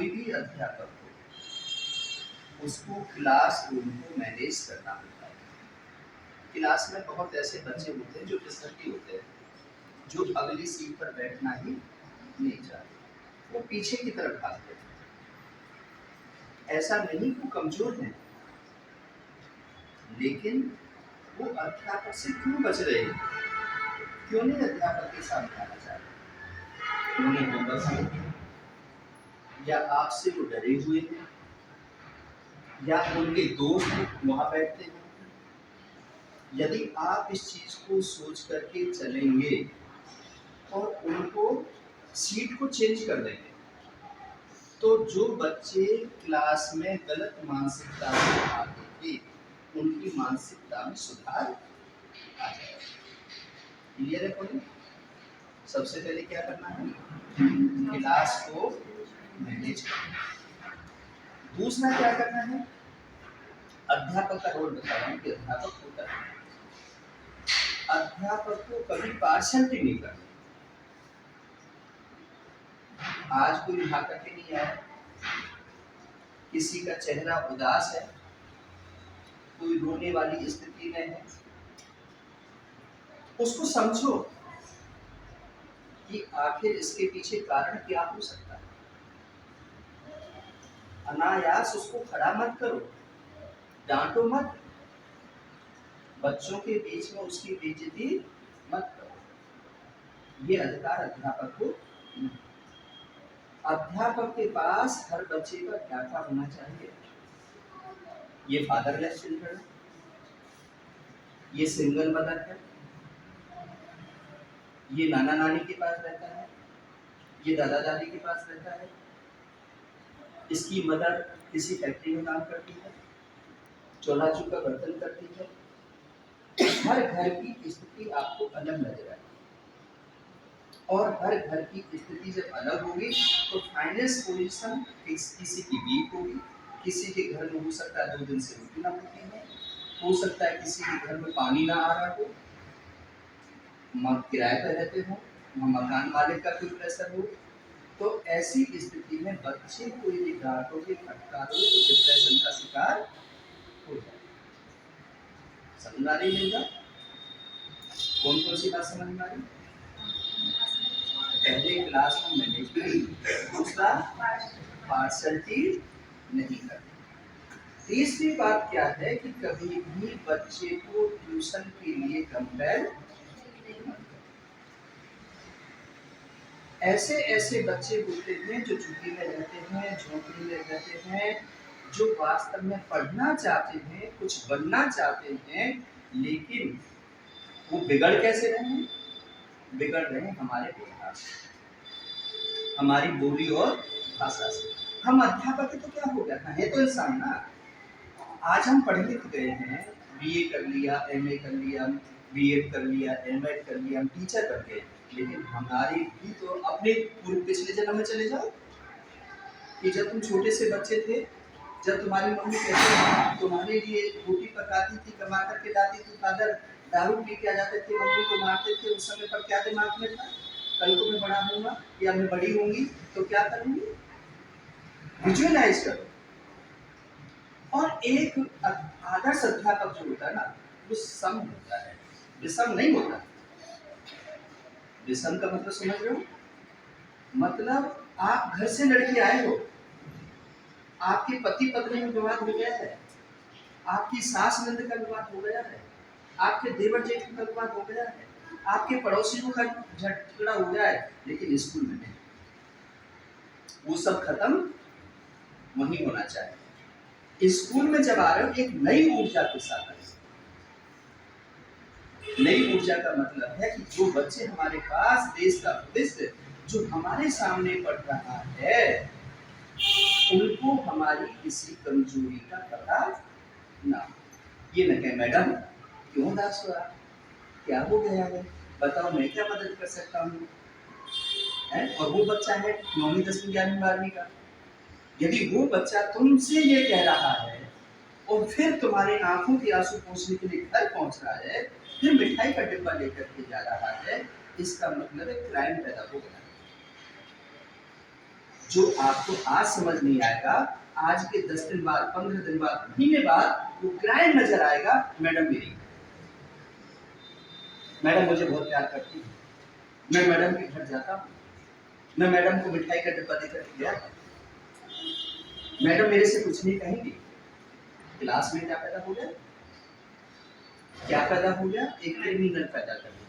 कोई भी अध्यापक हो, उसको क्लास रूम को मैनेज करना होता है। क्लास में बहुत ऐसे बच्चे होते हैं जो फिसलती होते हैं, जो अगली सीट पर बैठना ही नहीं चाहते, वो पीछे की तरफ भागते हैं। ऐसा नहीं वो कमजोर है, लेकिन वो अध्यापक से क्यों बच रहे हैं? क्यों नहीं अध्यापक के सामने आना चाहते? उन्हें होमवर्क नहीं, या आपसे वो डरे हुए हैं, या उनके दोस्त वहां बैठते हैं। यदि आप इस चीज को सोच करके चलेंगे और उनको सीट को चेंज कर देंगे, तो जो बच्चे क्लास में गलत मानसिकता में आते थे, उनकी मानसिकता में सुधार आ जाएगा। क्लियर है कोई? सबसे पहले क्या करना है? क्लास को मैनेज करना। दूसरा क्या करना है? अध्यापक का रोल बता रहा हूँ कि अध्यापक होता है, अध्यापक को कभी पार्शलिटी नहीं करना। आज कोई नहा करके नहीं आया, किसी का चेहरा उदास है, कोई रोने वाली स्थिति में है, उसको समझो कि आखिर इसके पीछे कारण क्या हो सकता है। अनायास उसको खड़ा मत करो, डांटो मत, बच्चों के बीच में उसकी बेइज्जती मत करो। ये अधिकार अध्यापक को नहीं। अध्यापक के पास हर बच्चे का डाटा होना चाहिए। ये फादरलेस चिल्ड्रन है, ये सिंगल मदर है, ये नाना नानी के पास रहता है, ये दादा दादी के पास रहता है, इसकी मदर किसी फैक्ट्री में काम करती है, चूल्हा चौका बर्तन करती है। हर घर की स्थिति आपको अलग नजर आएगी, और हर घर की स्थिति जब अलग होगी तो फाइनेंस पोजीशन किसी की वीक होगी, किसी के घर में हो सकता है 2 दिन से रोटी ना पकी हो सकता है किसी के घर में पानी ना आ रहा हो, किराए पर रहते हो, मकान मालिक का कोई प्रेशर हो। तो ऐसी स्थिति में बच्चे को यदि डांटोगे फटकारोगे तो डिप्रेशन का शिकार हो जाए। समझ आ रही है? कौन कौन सी बात समझ में आ रही? पहले क्लास में मैनेजमेंट, दूसरा पार्शलिटी नहीं करना। तीसरी बात क्या है कि कभी भी बच्चे को ट्यूशन के लिए कंपेल नहीं करना। ऐसे ऐसे बच्चे होते हैं जो झुग्गी में रहते हैं, झोंपड़ी में रहते हैं, जो वास्तव में पढ़ना चाहते हैं, कुछ बनना चाहते हैं, लेकिन वो बिगड़ कैसे रहे हैं? बिगड़ रहे हैं हमारे व्यवहार से, हमारी बोली और भाषा से। हम अध्यापक तो क्या हो गया, है तो इंसान ना। आज हम पढ़ लिख गए हैं, बीए कर लिया, एमए कर लिया, बीएड कर लिया, एमएड कर लिया, हम टीचर बन गए, लेकिन हमारी भी तो अपने पूरे पिछले जन्म में चले जाओ कि जब तुम छोटे से बच्चे थे, जब तुम्हारी मम्मी कहते तुम्हारे लिए रोटी पकाती थी, कमा करके लाती थी, फादर दारू पी के आ जाते थे, मम्मी को मारते थे, उस समय पर क्या दिमाग में था? कल को मैं बड़ा होऊंगा या मैं बड़ी होंगी तो क्या करूंगी? विजुअलाइज करो। और एक आदर्श अध्यापक जो होता है ना, वो सम होता है, विषम नहीं होता। विषम का मतलब समझ रहे हो? मतलब आप घर से लड़के आए हो, आपके पति पत्नी में विवाद हो गया है, आपकी सास नंद का विवाद हो गया है, आपके देवर जेठ का विवाद हो गया है, आपके पड़ोसियों का झगड़ा हो गया है, लेकिन स्कूल में नहीं। वो सब खत्म वहीं होना चाहिए। स्कूल में जब आ रहे हो एक नई ऊर्जा के साथ आए। नई ऊर्जा का मतलब है कि जो बच्चे हमारे पास, देश का भविष्य जो हमारे सामने पड़ रहा है, उनको हमारी किसी कमजोरी का पता ना। ये न कहे मैडम क्यों उदास हो रहा, क्या हो गया है, बताओ मैं क्या मदद कर सकता हूँ। और वो बच्चा है 9वीं 10वीं 11वीं 12वीं का, यदि वो बच्चा तुमसे ये कह रहा है और फिर तुम्हारे आंखों के आंसू पोंछने के लिए घर पहुंच रहा है, फिर मिठाई का डिब्बा लेकर के जा रहा है, इसका मतलब है क्राइम पैदा हो गया। जो आपको आज समझ नहीं आएगा, आज के 10 दिन बाद, 15 दिन बाद, महीने बाद वो क्राइम नजर आएगा, मैडम मेरी, मैडम मुझे बहुत प्यार करती है, मैं मैडम के घर जाता हूँ, मैं मैडम को मिठाई का डब्बा देकर गया, मैडम मेरे से कुछ नहीं कहेंगी। क्लास में क्या पैदा हो गया? क्या पैदा हो गया? एक क्रिमिनल पैदा कर दिया।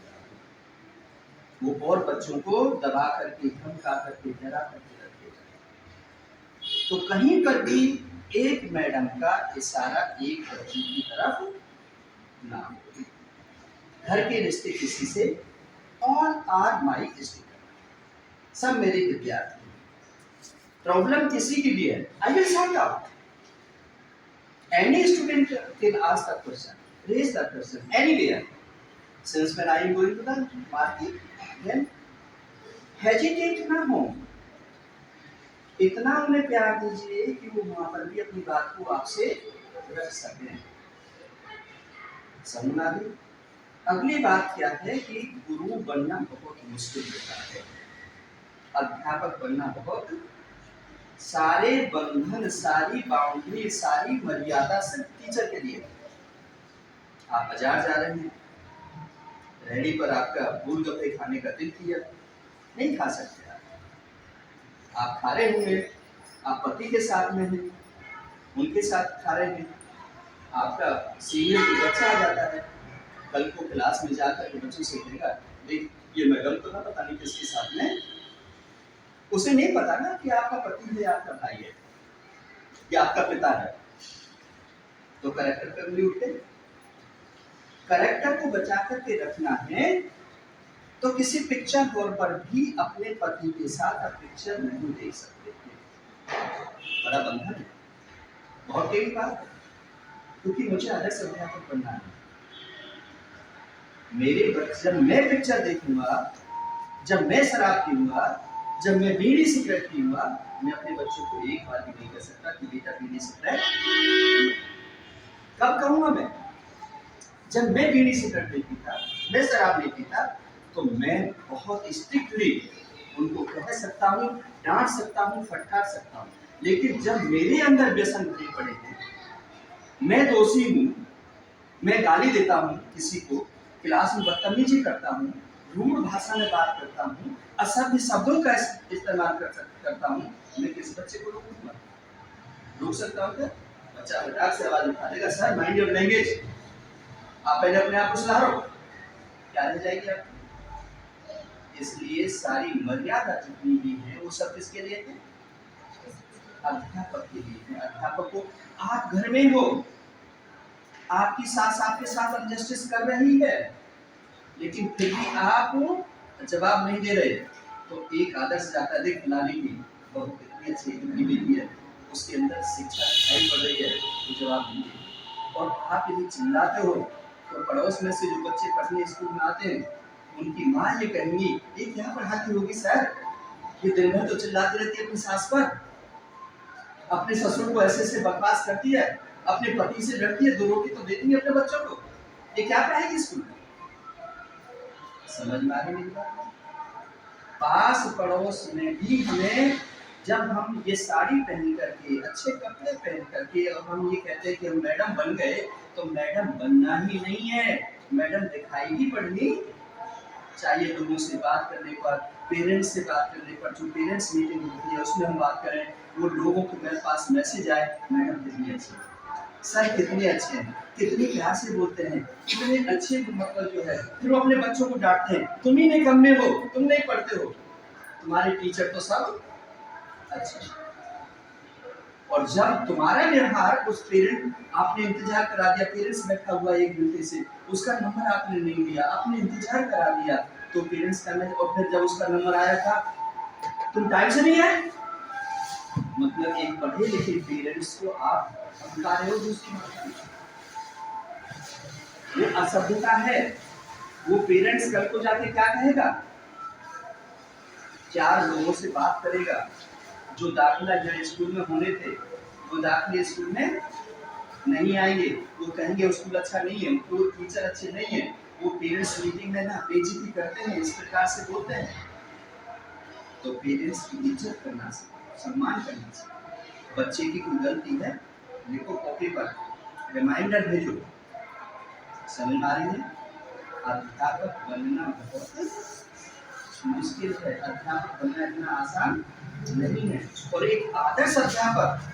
वो और बच्चों को दबा करके, धमका करके, डरा करके रखेगा। तो कहीं पर भी एक मैडम का इशारा एक बच्चे की तरफ ना हो। घर के रिश्ते किसी से, ऑल आर माई स्टूडेंट, सब मेरे विद्यार्थी। प्रॉब्लम किसी की भी है, I will sort out. Any student can ask the question, raise the question anywhere. Since when I am going to the market, then hesitate ना हो, इतना उन्हें प्यार दीजिए कि वो वहाँ पर भी अपनी बात को आपसे रख सकें। समझ आ गई? अगली बात क्या है कि गुरु बनना बहुत मुश्किल होता है, अध्यापक बनना बहुत, सारे बंधन, सारी बाउंड्री, सारी मर्यादा सिर्फ टीचर के लिए। आप बाजार जा रहे हैं, रेहड़ी पर आपका गोलगप्पे खाने का दिल किया, नहीं खा सकते आप खा रहे होंगे, आप पति के साथ में हैं, उनके साथ खा रहे हैं, आपका सीनियर की बच्चा आ जाता है, कल को क्लास में जाकर के बच्चों से कहेगा, देख ये मैडम तो ना पता नहीं किसके साथ में, उसे नहीं पता ना कि आपका पति है, आपका भाई है, या आपका पिता है। तो करेक्टर पे भी उठते, करेक्टर को बचा करके रखना है। तो किसी पिक्चर बोर्ड पर भी अपने पति के साथ आप पिक्चर नहीं देख सकते थे, बड़ा बंधन है, बहुत बड़ी बात है, क्योंकि मुझे आदर्श अध्यापक बनना है। मेरे बच्चे, जब मैं पिक्चर देखूंगा, जब मैं शराब पीऊंगा, जब मैं बीड़ी सिगरेट पीऊंगा, मैं अपने बच्चों को एक बार भी नहीं कह सकता कि बेटा बीड़ी सिगरेट। कब कहूंगा मैं? जब मैं बीड़ी सिगरेट नहीं पीता, मैं शराब नहीं पीता, तो मैं बहुत स्ट्रिक्टली उनको कह सकता हूँ, डांट सकता हूँ, फटकार सकता हूँ। लेकिन जब मेरे अंदर व्यसन भरे पड़े हैं, मैं दोषी हूँ, मैं गाली देता हूँ किसी को, क्लास में बदतमीजी करता हूँ, रूढ़ भाषा में बात करता हूँ, असभ्य शब्दों का इस्तेमाल करता हूँ, मैं किस बच्चे को रोकूंगा? रोक सकता हूँ क्या? बच्चा फटाक से आवाज उठा देगा, सर माइंड योर लैंग्वेज, आप पहले अपने आप को सुधारो, क्या रह जाएगी आप? इसलिए सारी मर्यादा जितनी भी है वो सब किसके लिए है? अध्यापक के लिए है। अध्यापक को, आप घर में हो, आपकी सास आपके साथ अनजस्टिस कर रही है, लेकिन फिर भी आप जवाब नहीं दे रहे, तो एक आदर्श जाता देख फलानी की बहुत कितनी अच्छी कितनी बेटी है, उसके अंदर शिक्षा दिखाई पड़ रही है, तो जवाब दीजिए। और आप यदि चिल्लाते हो तो पड़ोस में से जो बच्चे पढ़ने स्कूल में आते हैं, उनकी माँ ये कहेंगी, ये क्या पढ़ाती होगी सर, ये दिन भर तो चिल्लाती रहती है अपनी सास पर, अपने ससुर को ऐसे ऐसे बकवास करती है, अपने पति से लड़ती है, 2 रोटी तो देती है अपने बच्चों को, ये क्या पढ़ाएगी स्कूल में? समझ में आ रही मेरी बात? पास पड़ोस में भी हमें, जब हम ये साड़ी पहन करके, अच्छे कपड़े पहन करके, और हम ये कहते हैं कि हम मैडम बन गए, तो मैडम बनना ही नहीं है, मैडम दिखाई ही पड़नी चाहिए। लोगों से बात करने पर, पेरेंट्स से बात करने पर, जो पेरेंट्स मीटिंग होती है उसमें हम बात करें, वो लोगों के मेरे पास मैसेज आए, मैडम कितनी अच्छी है, सर कितने अच्छे हैं, कितनी प्यार से बोलते हैं, कितने अच्छे, मतलब जो है, फिर वो अपने बच्चों को डांटते हैं, तुम ही नहीं कम में हो, तुम नहीं पढ़ते हो, तुम्हारे टीचर तो सब अच्छे। और जब तुम्हारा व्यवहार उस पेरेंट, आपने इंतजार करा दिया, पेरेंट्स बैठा हुआ 1 घंटे से, उसका नंबर आपने नहीं लिया, आपने इंतजार करा दिया, तो पेरेंट्स का मैसेज, और फिर जब उसका नंबर आया था तुम टाइम से नहीं आए, मतलब एक पढ़े लिखे पेरेंट्स को आप बता रहे हो दूसरी भाषा में, वो असभ्यता है। वो पेरेंट्स कल को जाके क्या कहेगा? 4 लोगों से बात करेगा, जो दाखिला जो स्कूल में होने थे वो दाखिले स्कूल में नहीं आएंगे, वो कहेंगे स्कूल अच्छा नहीं है, वो टीचर अच्छे नहीं है, वो पेरेंट्स मीटिंग में ना बेइज्जती करते हैं, इस प्रकार से बोलते हैं। तो पेरेंट्स की इज्जत करना सीखो, सम्मान करना चाहिए। बच्चे की कोई गलती है, लिखो कॉपी पर, रिमाइंडर भेजो। समझ में आ रही है? अध्यापक बनना बहुत मुश्किल है, अध्यापक बनना इतना आसान नहीं है। और एक आदर्श अध्यापक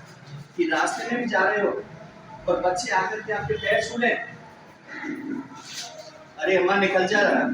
कि रास्ते में भी जा रहे हो और बच्चे आकर के आपके पैर छू लें, अरे अम्मा निकल जा रहा है,